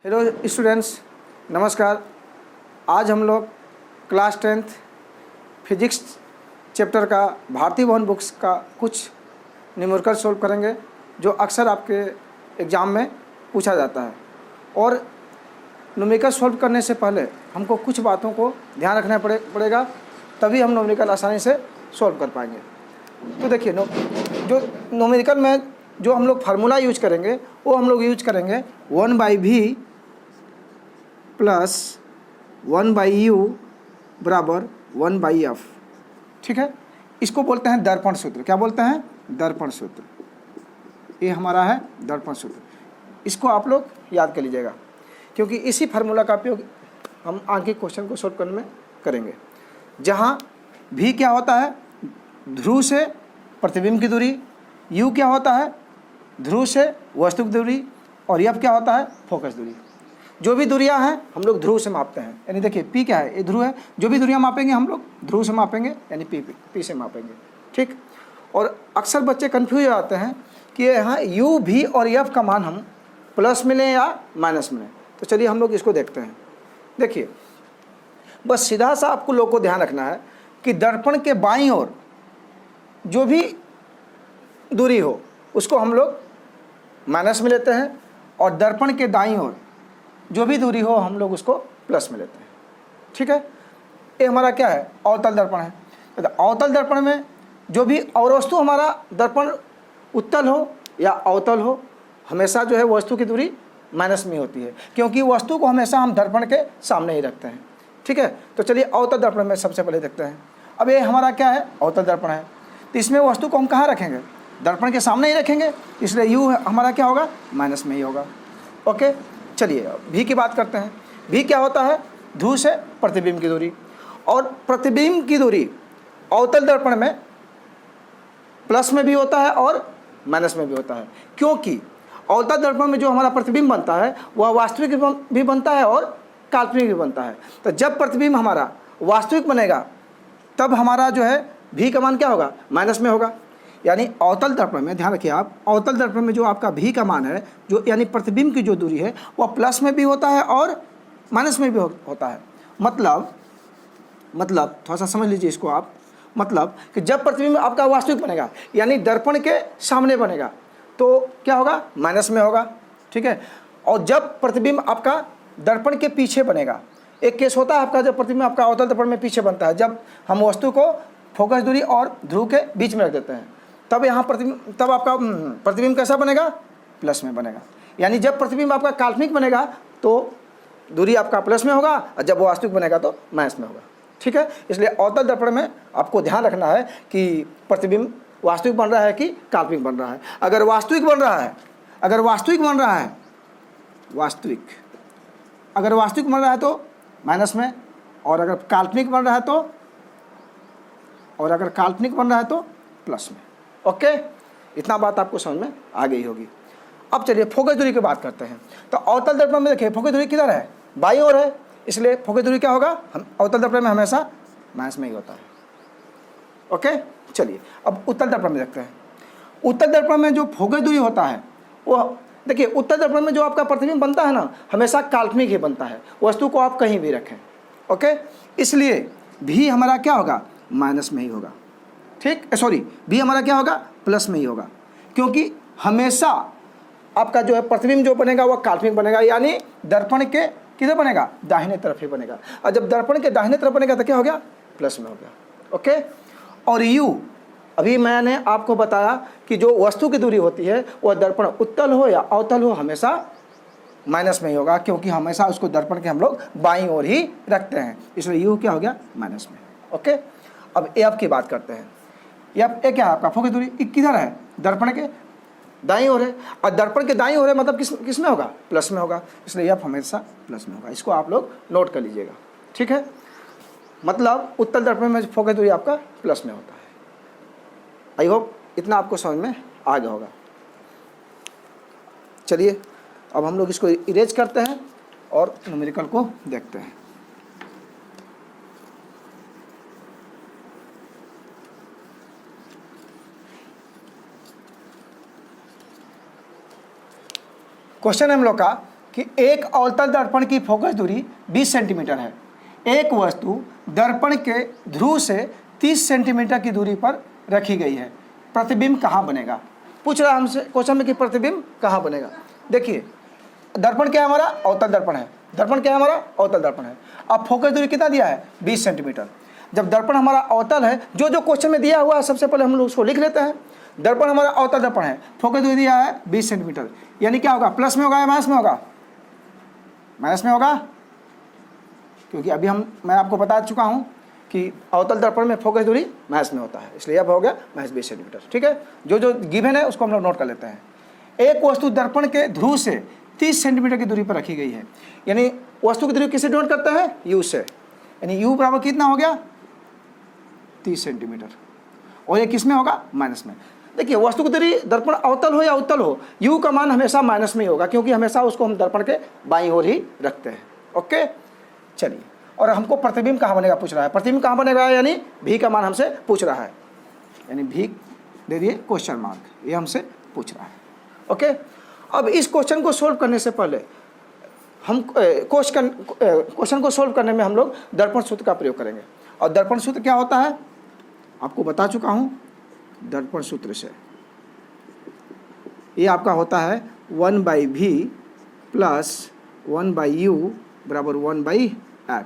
Hello students, नमस्कार। आज हम लोग क्लास 10th फिजिक्स चैप्टर का भारतीय भवन बुक्स का कुछ न्यूमेरिकल सोल्व करेंगे जो अक्सर आपके एग्ज़ाम में पूछा जाता है। और न्यूमेरिकल सोल्व करने से पहले हमको कुछ बातों को ध्यान रखना पड़ेगा, तभी हम न्यूमेरिकल आसानी से सोल्व कर पाएंगे। तो देखिए, जो न्यूमेरिकल में जो हम लोग फार्मूला यूज करेंगे वो हम लोग यूज करेंगे 1/v प्लस 1/u बराबर 1/f। ठीक है, इसको बोलते हैं दर्पण सूत्र। क्या बोलते हैं? दर्पण सूत्र। ये हमारा है दर्पण सूत्र। इसको आप लोग याद कर लीजिएगा, क्योंकि इसी फार्मूला का उपयोग हम आगे क्वेश्चन को सोल्व करने में करेंगे। जहाँ v क्या होता है? ध्रुव से प्रतिबिंब की दूरी। u क्या होता है? ध्रुव से वस्तु की दूरी। और f क्या होता है? फोकस दूरी। जो भी दूरियां हैं हम लोग ध्रुव से मापते हैं। यानी देखिए, p क्या है? ये ध्रुव है। जो भी दूरियां मापेंगे हम लोग ध्रुव से मापेंगे, यानी p से मापेंगे। ठीक। और अक्सर बच्चे कंफ्यूज हो जाते हैं कि यहाँ u, v और f का मान हम प्लस मिलें या माइनस मिलें। तो चलिए हम लोग इसको देखते हैं। देखिए, बस सीधा सा आपको लोग को ध्यान रखना है कि दर्पण के बाईं ओर जो भी दूरी हो उसको हम लोग माइनस में लेते हैं, और दर्पण के दाईं ओर जो भी दूरी हो हम लोग उसको प्लस में लेते हैं। ठीक है, ये हमारा क्या है? अवतल दर्पण है। तो अवतल दर्पण में जो भी और वस्तु हमारा दर्पण उत्तल हो या अवतल हो, हमेशा जो है वस्तु की दूरी माइनस में होती है, क्योंकि वस्तु को हमेशा हम दर्पण के सामने ही रखते हैं। ठीक है, तो चलिए अवतल दर्पण में सबसे पहले देखते हैं। अब ये हमारा क्या है? अवतल दर्पण है। तो इसमें वस्तु को हम कहाँ रखेंगे? दर्पण के सामने ही रखेंगे, इसलिए यू हमारा क्या होगा? माइनस में ही होगा। ओके, चलिए भी की बात करते हैं। भी क्या होता है? ध्रुव से प्रतिबिंब की दूरी। और प्रतिबिंब की दूरी अवतल दर्पण में प्लस में भी होता है और माइनस में भी होता है, क्योंकि अवतल दर्पण में जो हमारा प्रतिबिंब बनता है वह वास्तविक भी बनता है और काल्पनिक भी बनता है। तो जब प्रतिबिंब हमारा वास्तविक बनेगा तब हमारा जो है भी का मान क्या होगा? माइनस में होगा। यानी अवतल दर्पण में, ध्यान रखिए आप, अवतल दर्पण में जो आपका भी का मान है, जो यानी प्रतिबिंब की जो दूरी है, वह प्लस में भी होता है और माइनस में भी होता है। मतलब थोड़ा सा समझ लीजिए इसको आप। मतलब कि जब प्रतिबिंब आपका वास्तविक बनेगा, यानी दर्पण के सामने बनेगा, तो क्या होगा? माइनस में होगा। ठीक है, और जब प्रतिबिंब आपका दर्पण के पीछे बनेगा, एक केस होता है आपका जब प्रतिबिंब आपका अवतल दर्पण में पीछे बनता है, जब हम वस्तु को फोकस दूरी और ध्रुव के बीच में रख देते हैं, तब यहाँ तब आपका प्रतिबिंब कैसा बनेगा? प्लस में बनेगा। यानी जब प्रतिबिंब आपका काल्पनिक बनेगा तो दूरी आपका प्लस में होगा, और जब वास्तविक बनेगा तो माइनस में होगा। ठीक है, इसलिए अवतल दर्पण में आपको ध्यान रखना है कि प्रतिबिंब वास्तविक बन रहा है कि काल्पनिक बन रहा है। अगर वास्तविक बन रहा है, अगर वास्तविक बन रहा है तो माइनस में, और अगर काल्पनिक बन रहा है तो प्लस में। ओके, इतना बात आपको समझ में आ गई होगी। अब चलिए फोकस दूरी की बात करते हैं। तो अवतल दर्पण में देखिए, फोकस दूरी किधर है? बाईं ओर है, इसलिए फोकस दूरी क्या होगा? हम अवतल दर्पण में हमेशा माइनस में ही होता है। ओके, चलिए अब उत्तल दर्पण में देखते हैं। उत्तल दर्पण में जो फोकस दूरी होता है वो देखिए, उत्तल दर्पण में जो आपका प्रतिबिंब बनता है ना, हमेशा काल्पनिक ही बनता है, वस्तु को आप कहीं भी रखें। ओके, इसलिए भी हमारा क्या होगा? माइनस में ही होगा। ठीक, सॉरी, भी हमारा क्या होगा? प्लस में ही होगा, क्योंकि हमेशा आपका जो है प्रतिबिंब जो बनेगा वह काल्पनिक बनेगा, यानी दर्पण के किधर बनेगा? दाहिने तरफ ही बनेगा। और जब दर्पण के दाहिने तरफ बनेगा तो क्या हो गया? प्लस में हो गया। ओके, और यू, अभी मैंने आपको बताया कि जो वस्तु की दूरी होती है वह दर्पण उत्तल हो या अवतल हो हमेशा माइनस में ही होगा, क्योंकि हमेशा उसको दर्पण के हम लोग बाईं ओर ही रखते हैं, इसलिए यू क्या हो गया? माइनस में। ओके, अब एफ की बात करते हैं। एफ क्या है आपका? फोकस दूरी किधर है? दर्पण के दाईं ओर है, और दर्पण के दाईं ओर है मतलब किस में होगा? प्लस में होगा, इसलिए एफ हमेशा प्लस में होगा। इसको आप लोग नोट कर लीजिएगा। ठीक है, मतलब उत्तल दर्पण में फोकस दूरी आपका प्लस में होता है। आई होप इतना आपको समझ में आ गया होगा। चलिए अब हम लोग इसको इरेज करते हैं और न्यूमेरिकल को देखते हैं। क्वेश्चन हम लोग का कि एक अवतल दर्पण की फोकस दूरी 20 सेंटीमीटर है। एक वस्तु दर्पण के ध्रुव से 30 सेंटीमीटर की दूरी पर रखी गई है, प्रतिबिंब कहाँ बनेगा? पूछ रहा है हमसे क्वेश्चन में कि प्रतिबिंब कहाँ बनेगा। देखिए दर्पण क्या है हमारा? अवतल दर्पण है। दर्पण क्या है हमारा? अवतल दर्पण है। अब फोकस दूरी कितना दिया है? 20 सेंटीमीटर। जब दर्पण हमारा अवतल है, जो जो क्वेश्चन में दिया हुआ है सबसे पहले हम लोग उसको लिख लेते हैं। दर्पण हमारा अवतल दर्पण है, फोकस दूरी दिया है 20 सेंटीमीटर, यानी क्या होगा? प्लस में होगा या माइनस में होगा? माइनस में होगा, क्योंकि अभी मैं आपको बता चुका हूँ कि अवतल दर्पण में फोकस दूरी माइनस में होता है, इसलिए अब हो गया माइनस 20 सेंटीमीटर। ठीक है, जो जो गिवन है उसको हम लोग नोट कर लेते हैं। एक वस्तु दर्पण के ध्रुव से 30 सेंटीमीटर की दूरी पर रखी गई है, यानी वस्तु की दूरी किससे डिनोट करते हैं? यू से, यानी यू बराबर कितना हो गया? 30 सेंटीमीटर। और ये किस में होगा? माइनस में। देखिए वस्तु की दूरी दर्पण अवतल हो या उत्तल हो, यू का मान हमेशा माइनस में ही होगा, क्योंकि हमेशा उसको हम दर्पण के बाईं ओर ही रखते हैं। ओके, चलिए, और हमको प्रतिबिंब कहाँ बनेगा पूछ रहा है। प्रतिबिंब कहाँ बनेगा, यानी भी का मान हमसे पूछ रहा है, यानी भी दे दिए क्वेश्चन मार्क, ये हमसे पूछ रहा है। ओके, अब इस क्वेश्चन को सोल्व करने से पहले हम क्वेश्चन को सोल्व करने में हम लोग दर्पण सूत्र का प्रयोग करेंगे। और दर्पण सूत्र क्या होता है आपको बता चुका हूँ। दर्पण सूत्र से ये आपका होता है 1/v प्लस 1/u बराबर 1/f।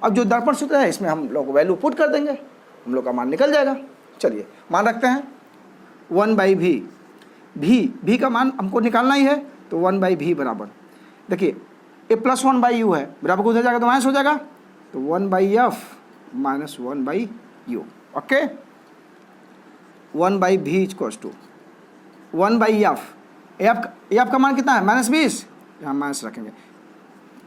अब जो दर्पण सूत्र है इसमें हम लोग वैल्यू पुट कर देंगे, हम लोग का मान निकल जाएगा। चलिए मान रखते हैं 1/v, भी का मान हमको निकालना ही है, तो 1/v बराबर, देखिए ये प्लस 1/u है, बराबर कुछ हो जाएगा तो माइनस हो जाएगा, तो 1/f minus 1/u। Okay, 1/v equals to 1/f। F का मान कितना है? -20, यहाँ माइनस रखेंगे,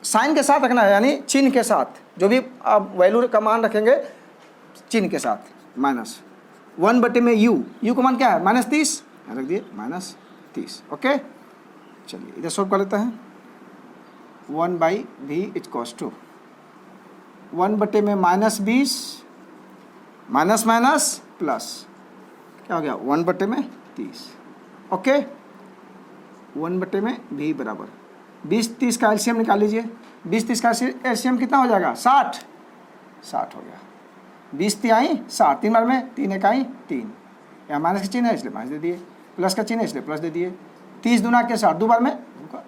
साइन के साथ रखना है, यानी चिन्ह के साथ, जो भी आप वैल्यू का मान रखेंगे चिन्ह के साथ, माइनस 1/u, यू का मान क्या है? -30, रख दिए -30। ओके, चलिए इधर सॉल्व कर लेते हैं। 1/v equals to 1/20 minus minus plus क्या हो गया? 1/30। ओके, 1/v बराबर 20-30 का एलसीएम निकाल लीजिए। 20-30 का एलसीएम कितना हो जाएगा? 60 हो गया। 20 तिहाई 60, 3 बार में 3 इकाई 3, यहाँ माइनस का चिन्ह है इसलिए माइनस दे दिए, प्लस का चिन्ह है इसलिए प्लस दे दिए। 30 दूना के 60, 2 बार में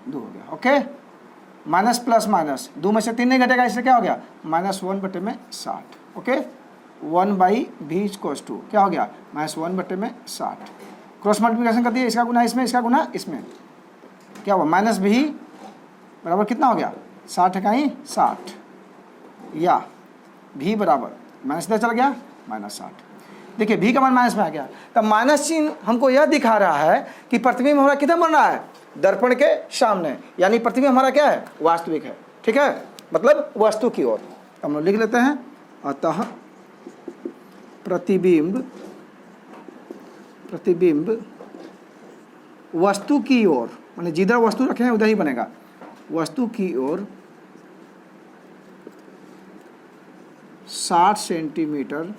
2 हो गया। ओके, माइनस प्लस माइनस, 2 में से 3 नहीं घटेगा, इसलिए क्या हो गया? -1/60। ओके, 1/v इक्वल्स टू क्या हो गया? -1/60। क्रॉस मल्टीप्लिकेशन कर दिए, इसका गुना इसमें, इसका गुना इसमें, क्या हुआ? -v बराबर कितना हो गया? 60 इकाई 60, या v बराबर माइनस इधर चल गया -60। देखिए v का मान माइनस में आ गया, तब माइनस चिन्ह हमको यह दिखा रहा है कि प्रतिबिंब हमारा किधर बन रहा है? दर्पण के सामने, यानी प्रतिबिंब हमारा क्या है? वास्तविक है। ठीक है, मतलब वस्तु की ओर। हम लोग लिख लेते हैं, अतः प्रतिबिंब वस्तु की ओर, माने जिधर वस्तु रखे हैं उधर ही बनेगा, वस्तु की ओर 60 सेंटीमीटर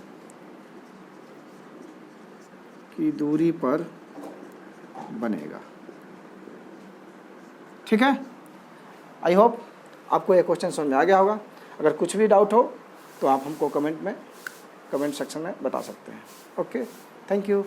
की दूरी पर बनेगा। ठीक है, आई होप आपको ये क्वेश्चन समझ में आ गया होगा। अगर कुछ भी डाउट हो तो आप हमको कमेंट सेक्शन में बता सकते हैं। Okay, thank you.